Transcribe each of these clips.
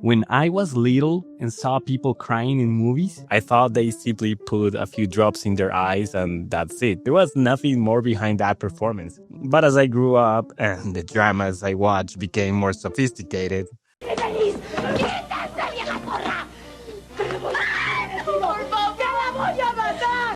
When I was little and saw people crying in movies, I thought they simply put a few drops in their eyes and that's it. There was nothing more behind that performance. But as I grew up and the dramas I watched became more sophisticated,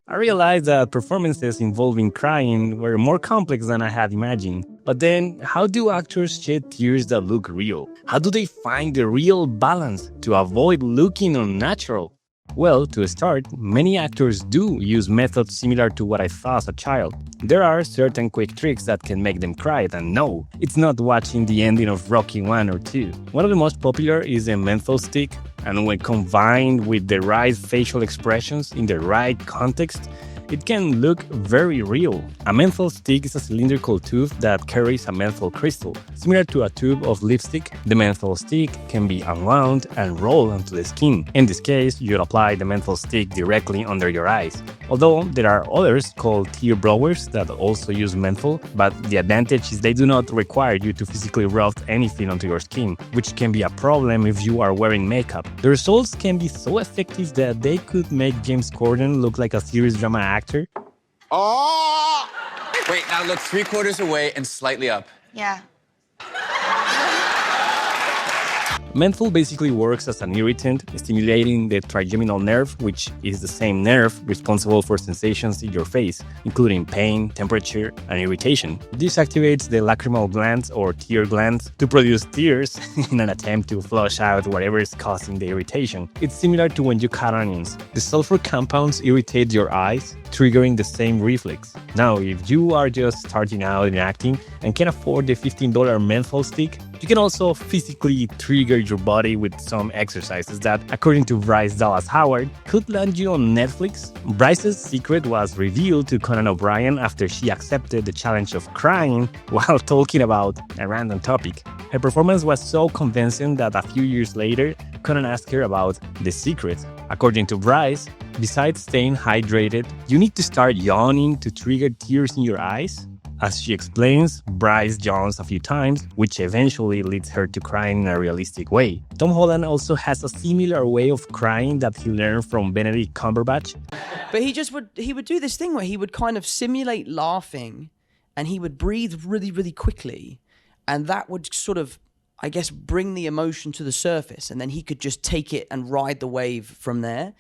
I realized that performances involving crying were more complex than I had imagined. But then, how do actors shed tears that look real? How do they find the real balance to avoid looking unnatural? Well, to start, many actors do use methods similar to what I saw as a child. There are certain quick tricks that can make them cry, and no, it's not watching the ending of Rocky 1 or 2. One of the most popular is the menthol stick, and when combined with the right facial expressions in the right context, it can look very real. A menthol stick is a cylindrical tube that carries a menthol crystal. Similar to a tube of lipstick, the menthol stick can be unwound and rolled onto the skin. In this case, you'd apply the menthol stick directly under your eyes. Although there are others called tear blowers that also use menthol, but the advantage is they do not require you to physically rub anything onto your skin, which can be a problem if you are wearing makeup. The results can be so effective that they could make James Corden look like a serious drama actor. Oh! Wait, now look 3/4 away and slightly up. Yeah. Menthol basically works as an irritant, stimulating the trigeminal nerve, which is the same nerve responsible for sensations in your face, including pain, temperature, and irritation. This activates the lacrimal glands or tear glands to produce tears in an attempt to flush out whatever is causing the irritation. It's similar to when you cut onions. The sulfur compounds irritate your eyes, triggering the same reflex. Now, if you are just starting out in acting and can afford the $15 menthol stick, you can also physically trigger your body with some exercises that, according to Bryce Dallas Howard, could land you on Netflix. Bryce's secret was revealed to Conan O'Brien after she accepted the challenge of crying while talking about a random topic. Her performance was so convincing that a few years later, Conan asked her about the secret. According to Bryce, besides staying hydrated, you need to start yawning to trigger tears in your eyes. As she explains, Bryce yawns a few times, which eventually leads her to crying in a realistic way. Tom Holland also has a similar way of crying that he learned from Benedict Cumberbatch. But he would do this thing where he would kind of simulate laughing and he would breathe really, really quickly. And that would sort of, I guess, bring the emotion to the surface. And then he could just take it and ride the wave from there.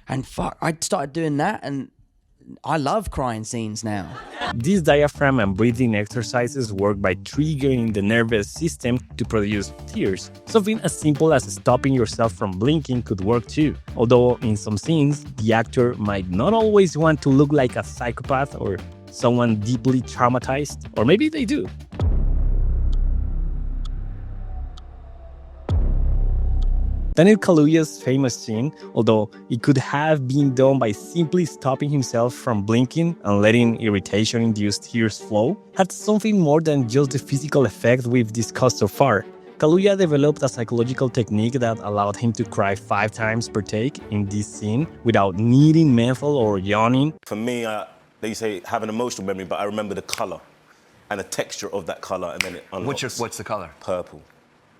And fuck, I started doing that and I love crying scenes now. These diaphragm and breathing exercises work by triggering the nervous system to produce tears. Something as simple as stopping yourself from blinking could work too. Although in some scenes, the actor might not always want to look like a psychopath or someone deeply traumatized, or maybe they do. Daniel Kaluuya's famous scene, although it could have been done by simply stopping himself from blinking and letting irritation-induced tears flow, had something more than just the physical effect we've discussed so far. Kaluuya developed a psychological technique that allowed him to cry 5 times per take in this scene without needing menthol or yawning. For me, they say have an emotional memory, but I remember the color and the texture of that color, and then it unlocks. What's the color? Purple.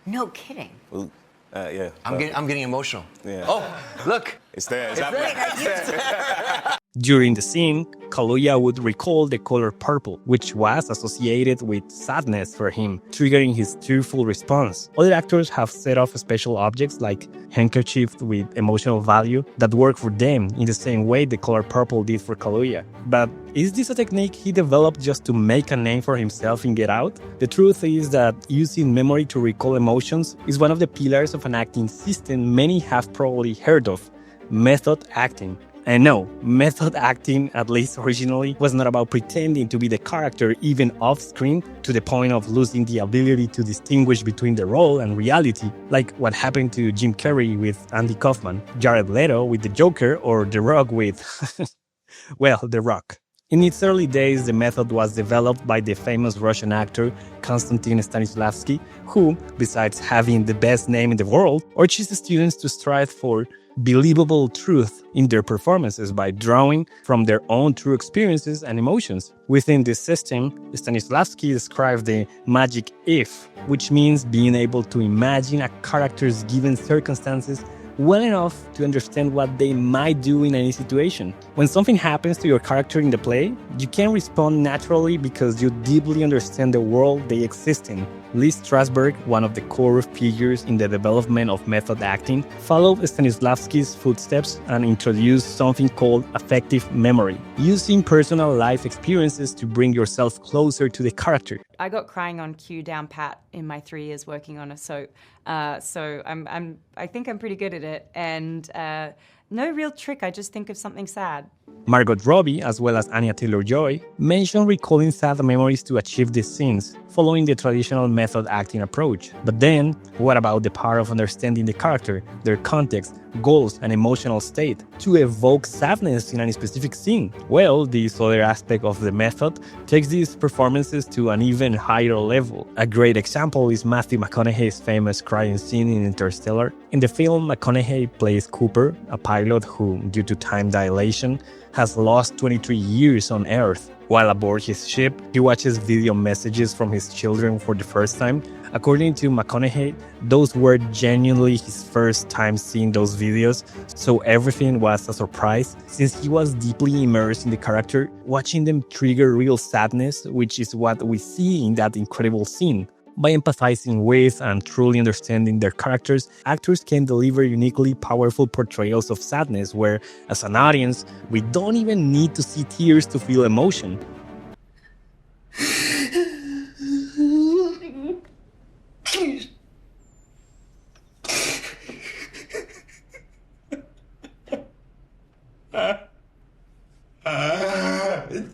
No kidding. Ooh. Yeah. I'm getting emotional. Yeah. Oh, look. It's there. It's there. During the scene, Kaluuya would recall the color purple, which was associated with sadness for him, triggering his tearful response. Other actors have set off special objects like handkerchiefs with emotional value that work for them in the same way the color purple did for Kaluuya. But is this a technique he developed just to make a name for himself in Get Out? The truth is that using memory to recall emotions is one of the pillars of an acting system many have probably heard of: method acting. And no, method acting, at least originally, was not about pretending to be the character even off-screen to the point of losing the ability to distinguish between the role and reality, like what happened to Jim Carrey with Andy Kaufman, Jared Leto with The Joker, or The Rock with... well, The Rock. In its early days, the method was developed by the famous Russian actor Konstantin Stanislavski, who, besides having the best name in the world, urged his students to strive for believable truth in their performances by drawing from their own true experiences and emotions. Within this system, Stanislavski described the magic if, which means being able to imagine a character's given circumstances well enough to understand what they might do in any situation. When something happens to your character in the play, you can respond naturally because you deeply understand the world they exist in. Lee Strasberg, one of the core figures in the development of method acting, followed Stanislavski's footsteps and introduced something called affective memory, using personal life experiences to bring yourself closer to the character. I got crying on cue down pat in my 3 years working on a soap, so I think I'm pretty good at it, and no real trick, I just think of something sad. Margot Robbie, as well as Anya Taylor-Joy, mentioned recalling sad memories to achieve these scenes, following the traditional method acting approach. But then, what about the power of understanding the character, their context, goals, and emotional state to evoke sadness in a specific scene? Well, this other aspect of the method takes these performances to an even higher level. A great example is Matthew McConaughey's famous crying scene in Interstellar. In the film, McConaughey plays Cooper, a pilot who, due to time dilation, has lost 23 years on Earth. While aboard his ship, he watches video messages from his children for the first time. According to McConaughey, those were genuinely his first time seeing those videos, so everything was a surprise since he was deeply immersed in the character, watching them trigger real sadness, which is what we see in that incredible scene. By empathizing with and truly understanding their characters, actors can deliver uniquely powerful portrayals of sadness where, as an audience, we don't even need to see tears to feel emotion.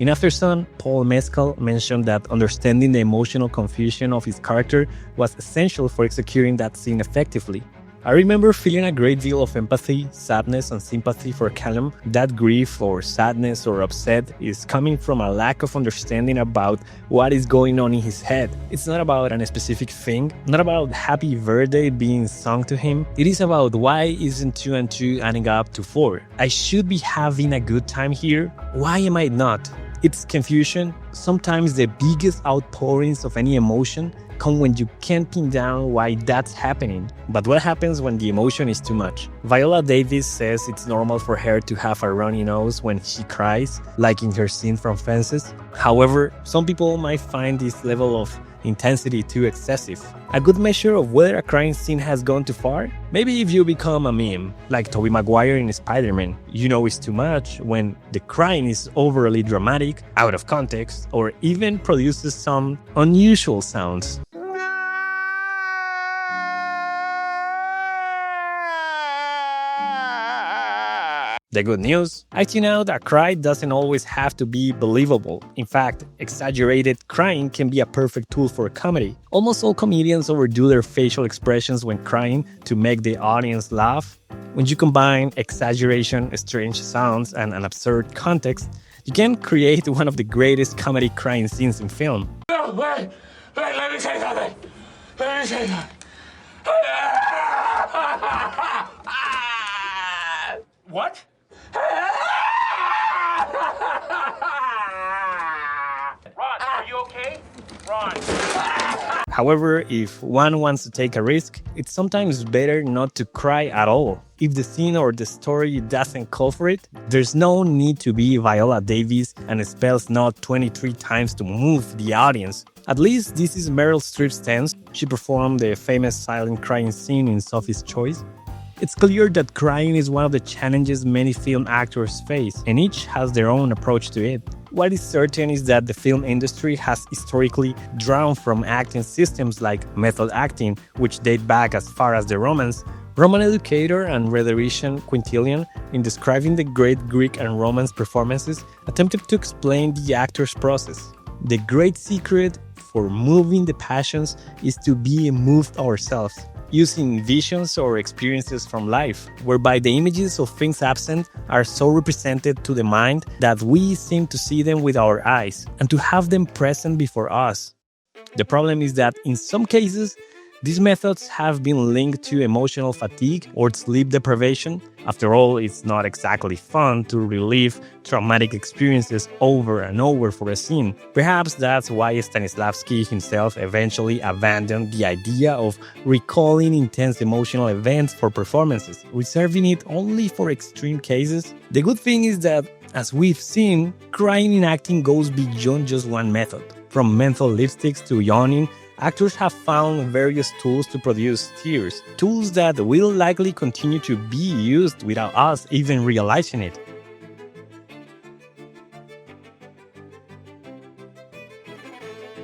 In Aftersun, Paul Mescal mentioned that understanding the emotional confusion of his character was essential for executing that scene effectively. I remember feeling a great deal of empathy, sadness, and sympathy for Callum. That grief or sadness or upset is coming from a lack of understanding about what is going on in his head. It's not about a specific thing, not about happy birthday being sung to him. It is about why isn't 2 and 2 adding up to 4? I should be having a good time here. Why am I not? It's confusion. Sometimes the biggest outpourings of any emotion come when you can't pin down why that's happening. But what happens when the emotion is too much? Viola Davis says it's normal for her to have a runny nose when she cries, like in her scene from Fences. However, some people might find this level of intensity too excessive. A good measure of whether a crying scene has gone too far? Maybe if you become a meme, like Tobey Maguire in Spider-Man. You know it's too much when the crying is overly dramatic, out of context, or even produces some unusual sounds. The good news? I tuned out that cry doesn't always have to be believable. In fact, exaggerated crying can be a perfect tool for comedy. Almost all comedians overdo their facial expressions when crying to make the audience laugh. When you combine exaggeration, strange sounds, and an absurd context, you can create one of the greatest comedy crying scenes in film. No, wait, let me say something. Let me say something. What? Ron, are you okay? Ron. However, if one wants to take a risk, it's sometimes better not to cry at all. If the scene or the story doesn't call for it, there's no need to be Viola Davis and spells not 23 times to move the audience. At least this is Meryl Streep's stance. She performed the famous silent crying scene in Sophie's Choice. It's clear that crying is one of the challenges many film actors face, and each has their own approach to it. What is certain is that the film industry has historically drawn from acting systems like method acting, which date back as far as the Romans. Roman educator and rhetorician Quintilian, in describing the great Greek and Roman performances, attempted to explain the actor's process. The great secret for moving the passions is to be moved ourselves, using visions or experiences from life, whereby the images of things absent are so represented to the mind that we seem to see them with our eyes and to have them present before us. The problem is that in some cases, These methods have been linked to emotional fatigue or sleep deprivation. After all, it's not exactly fun to relive traumatic experiences over and over for a scene. Perhaps that's why Stanislavski himself eventually abandoned the idea of recalling intense emotional events for performances, reserving it only for extreme cases. The good thing is that, as we've seen, crying in acting goes beyond just one method. From menthol lipsticks to yawning, actors have found various tools to produce tears, tools that will likely continue to be used without us even realizing it.